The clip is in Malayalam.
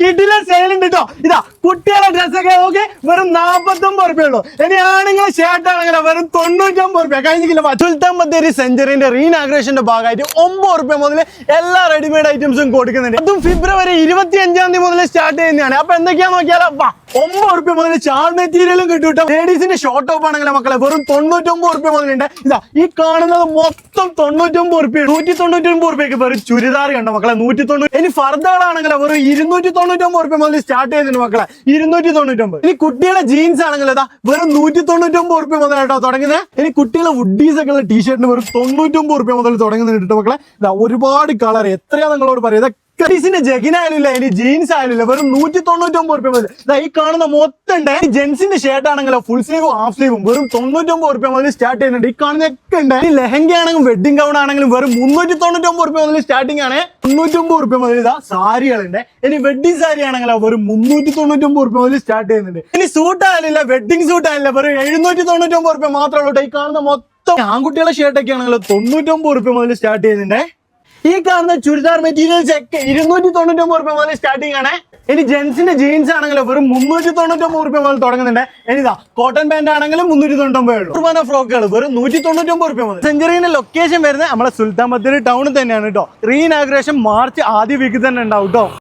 കിടിലൻ സെയിൽ ഉണ്ട് കേട്ടോ. ഇതാ കുട്ടികളുടെ ഡ്രസ്സൊക്കെ നോക്കി വെറും 49 റുപ്യുള്ളൂ. ഇനി ആണുങ്ങളെ ഷർട്ട് ആണെങ്കിലോ വെറും 99 റുപ്യ. കഴിഞ്ഞില്ല സുൽത്താൻ ബത്തേരി സെഞ്ചുറിന്റെ റീനാഗ്രേഷന്റെ ഭാഗമായിട്ട് 9 റുപ്യ മുതൽ എല്ലാ റെഡിമെയ്ഡ് ഐറ്റംസും കൊടുക്കുന്നുണ്ട്. അതും ഫെബ്രുവരി 25 മുതൽ സ്റ്റാർട്ട് ചെയ്യുന്നതാണ്. അപ്പൊ എന്തൊക്കെയാ നോക്കിയാലോ 9 റുപ്യ മുതൽ ചാൾ മെറ്റീരിയലും കിട്ടും കേട്ടോ. ലേഡീസിന്റെ ഷോർട്ട് ടോപ്പ് ആണെങ്കിലോ മക്കളെ വെറും 99 റുപ്യ മുതലുണ്ട്. ഇതാ ഈ കാണുന്നത് മൊത്തം 99 റുപ്യ. 199 റുപ്യക്ക് വെറും ചുരിദാർ കണ്ടോ മക്കളെ 190. ഇനി ഫർദകളാണെങ്കിലോ വെറും 299 റുപ്യ മുതൽ സ്റ്റാർട്ട് ചെയ്യുന്നുണ്ട് മക്കളെ 299. ഇനി കുട്ടികളെ ജീൻസ് ആണെങ്കിലോ ഇതാ വെറും 199 റുപ്യ മുതൽ കേട്ടോ തുടങ്ങുന്നത്. ഇനി കുട്ടികളെ വുഡീസ് ഒക്കെ ഉള്ള ടീഷർട്ടിന് വെറും 99 റുപ്യ മുതൽ തുടങ്ങുന്നുണ്ട് കേട്ടോ മക്കളെ. ഇതാ ഒരുപാട് കളർ എത്രയാ നിങ്ങളോട് പറയാം. ീസിന്റെ ജഗിൻ ആയാലും ഇനി ജീൻസ് ആയാലും വെറും 199 റുപ്യ മുതൽ. ഈ കാണുന്ന മൊത്തം ഉണ്ട്. ജെൻസിന്റെ ഷർട്ട് ആണെങ്കിലോ ഫുൾ സ്ലീവും ഹാഫ് സ്ലീവും വെറും 99 റുപ്യ മുതൽ സ്റ്റാർട്ട് ചെയ്യുന്നുണ്ട്. ഈ കാണുന്നൊക്കെ ഉണ്ട്. ഈ ലെഹങ്ക ആണെങ്കിലും വെഡിങ് ഗൗൺ ആണെങ്കിലും വെറും 399 റുപ്യ മുതൽ സ്റ്റാർട്ടിംഗ് ആണ്. 309 റുപ്യ മുതൽ ഇതാ സാരികളുണ്ട്. ഇനി വെഡിങ് സാരി ആണെങ്കിലോ വെറും 399 റുപ്യ മുതൽ സ്റ്റാർട്ട് ചെയ്യുന്നുണ്ട്. ഇനി സൂട്ട് ആയാലില്ല വെഡിങ് സൂട്ട് ആയില്ല വെറും 799 റുപ്യ മാത്രമേ ഉള്ളൂ. ഈ കാണുന്ന മൊത്തം ആൺകുട്ടികളുടെ ഷർട്ടൊക്കെ ആണെങ്കിലോ 99 റുപ്യ മുതൽ സ്റ്റാർട്ട് ചെയ്യുന്നുണ്ട്. ഈ കാണുന്ന ചുരിദാർ മെറ്റീരിയൽസ് ഒക്കെ 299 റുപ്യ മുതൽ സ്റ്റാർട്ടിംഗ് ആണ്. ഇനി ജെൻസിന്റെ ജീൻസ് ആണെങ്കിലോ വെറും 399 റുപ്യ മുതൽ തുടങ്ങുന്നുണ്ട്. ഇനിതാ കോട്ടൺ പാന്റ് ആണെങ്കിലും 399 ഉള്ളൂ. കുർബാന ഫ്രോക്കുകൾ വെറും 199 റുപ്യ മുതൽ. സെഞ്ചുറിന്റെ ലൊക്കേഷൻ വരുന്നത് നമ്മളെ സുൽത്താൻ ബത്തേരി ടൗണിൽ തന്നെയാണ് കേട്ടോ. റീഇനാഗ്രേഷൻ മാർച്ച് ആദ്യ വീക്കിൽ തന്നെ ഉണ്ടാവും കേട്ടോ.